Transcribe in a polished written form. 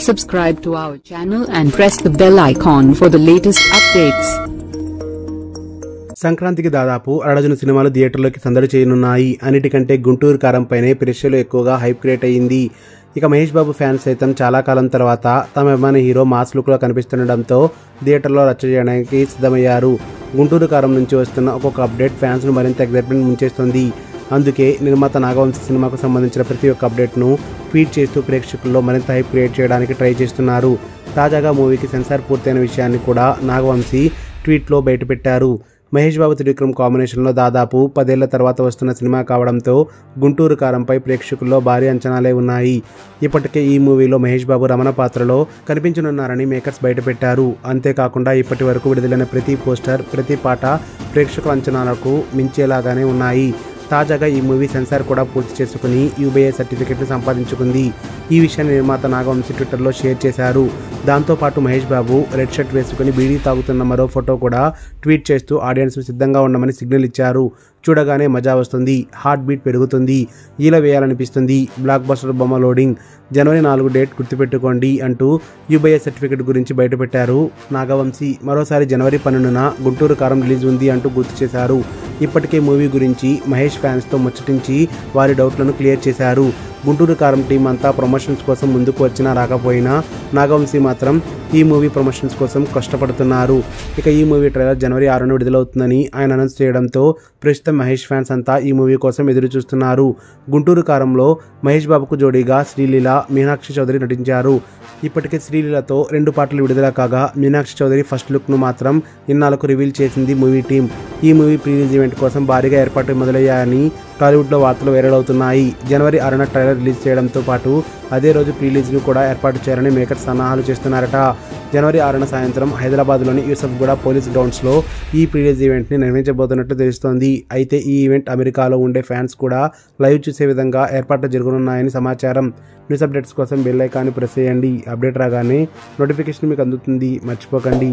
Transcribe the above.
Subscribe to our channel and press the bell icon for the latest updates. సంక్రాంతికి దాదాపు అరడజను సినిమాలు థియేటర్లోకి సందడి చేయనున్నాయి. అన్నిటికంటే గుంటూరు కారంపైనే ప్రేక్షకులు ఎక్కువగా హైప్ క్రియేట్ అయ్యింది. ఇక మహేష్ బాబు ఫ్యాన్స్ సైతం చాలా కాలం తర్వాత తమ అభిమాన హీరో మాస్ లుక్లో కనిపిస్తుండడంతో థియేటర్లో రచ్చ చేయడానికి సిద్ధమయ్యారు. గుంటూరు కారం నుంచి వస్తున్న ఒక్కొక్క అప్డేట్ ఫ్యాన్స్ను మరింత ఎగ్జైట్మెంట్ ముంచేస్తుంది. అందుకే నిర్మాత నాగవంశి సినిమాకు సంబంధించిన ప్రతి ఒక్క అప్డేట్ను ట్వీట్ చేస్తూ ప్రేక్షకుల్లో మరింత హైప్ క్రియేట్ చేయడానికి ట్రై చేస్తున్నారు. తాజాగా మూవీకి సెన్సార్ పూర్తయిన విషయాన్ని కూడా నాగవంశి ట్వీట్లో బయటపెట్టారు. మహేష్ బాబు త్రివిక్రమ్ కాంబినేషన్లో దాదాపు 10 ఏళ్ల తర్వాత వస్తున్న సినిమా కావడంతో గుంటూరు కారంపై ప్రేక్షకుల్లో భారీ అంచనాలే ఉన్నాయి. ఇప్పటికే ఈ మూవీలో మహేష్ బాబు రమణ పాత్రలో కనిపించనున్నారని మేకర్స్ బయటపెట్టారు. అంతేకాకుండా ఇప్పటి వరకు విడుదలైన ప్రతి పోస్టర్, ప్రతి పాట ప్రేక్షకుల అంచనాలకు మించేలాగానే ఉన్నాయి. తాజాగా ఈ మూవీ సెన్సార్ కూడా పూర్తి చేసుకుని యూబీఐ సర్టిఫికెట్ను సంపాదించుకుంది. ఈ విషయాన్ని నిర్మాత నాగవంశి ట్విట్టర్లో షేర్ చేశారు. దాంతోపాటు మహేష్ బాబు రెడ్ షర్ట్ వేసుకుని బీడీ తాగుతున్న మరో ఫోటో కూడా ట్వీట్ చేస్తూ ఆడియన్స్ సిద్ధంగా ఉండమని సిగ్నల్ ఇచ్చారు. చూడగానే మజా వస్తుంది, హార్ట్ బీట్ పెరుగుతుంది, ఈల వేయాలనిపిస్తుంది, బ్లాక్ బస్టర్ బొమ్మ లోడింగ్, జనవరి 4 డేట్ గుర్తుపెట్టుకోండి అంటూ యూబీఐ సర్టిఫికెట్ గురించి బయటపెట్టారు నాగవంశి. మరోసారి జనవరి 12న గుంటూరు కారం రిలీజ్ ఉంది అంటూ గుర్తు చేశారు. ఇప్పటికే మూవీ గురించి మహేష్ ఫ్యాన్స్తో ముచ్చటించి వారి డౌట్లను క్లియర్ చేశారు. గుంటూరు కారం టీం అంతా ప్రమోషన్స్ కోసం ముందుకు వచ్చినా రాకపోయినా నాగవంశి మాత్రం ఈ మూవీ ప్రమోషన్స్ కోసం కష్టపడుతున్నారు. ఇక ఈ మూవీ ట్రైలర్ జనవరి 6న విడుదలవుతుందని ఆయన అనౌన్స్ చేయడంతో ప్రస్తుతం మహేష్ ఫ్యాన్స్ అంతా ఈ మూవీ కోసం ఎదురు చూస్తున్నారు. గుంటూరు కారంలో మహేష్ బాబుకు జోడీగా శ్రీలీల, మీనాక్షి చౌదరి నటించారు. ఇప్పటికే శ్రీలీలతో 2 పాటలు విడుదల కాగా మీనాక్షి చౌదరి ఫస్ట్ లుక్ను మాత్రం ఇన్నాళ్లకు రివీల్ చేసింది మూవీ టీం. ఈ మూవీ ప్రీ రిలీజ్ ఈవెంట్ కోసం భారీగా ఏర్పాట్లు మొదలయ్యాయని టాలీవుడ్లో వార్తలు వైరల్ అవుతున్నాయి. జనవరి 6న ట్రైలర్ రిలీజ్ చేయడంతో పాటు అదే రోజు ప్రీ రిలీజ్ను కూడా ఏర్పాటు చేయాలని మేకర్స్ సన్నాహాలు చేస్తున్నారట. జనవరి 6న సాయంత్రం హైదరాబాద్లోని యూసఫ్గూడ పోలీస్ గ్రౌండ్స్లో ఈ ప్రీ రిలీజ్ ఈవెంట్ని నిర్వహించబోతున్నట్లు తెలుస్తోంది. అయితే ఈ ఈవెంట్ అమెరికాలో ఉండే ఫ్యాన్స్ కూడా లైవ్ చూసే విధంగా ఏర్పాట్లు జరగనున్నాయని సమాచారం. న్యూస్ అప్డేట్స్ కోసం బెల్ ఐకాన్ని ప్రెస్ చేయండి. అప్డేట్ రాగానే నోటిఫికేషన్ మీకు అందుతుంది, మర్చిపోకండి.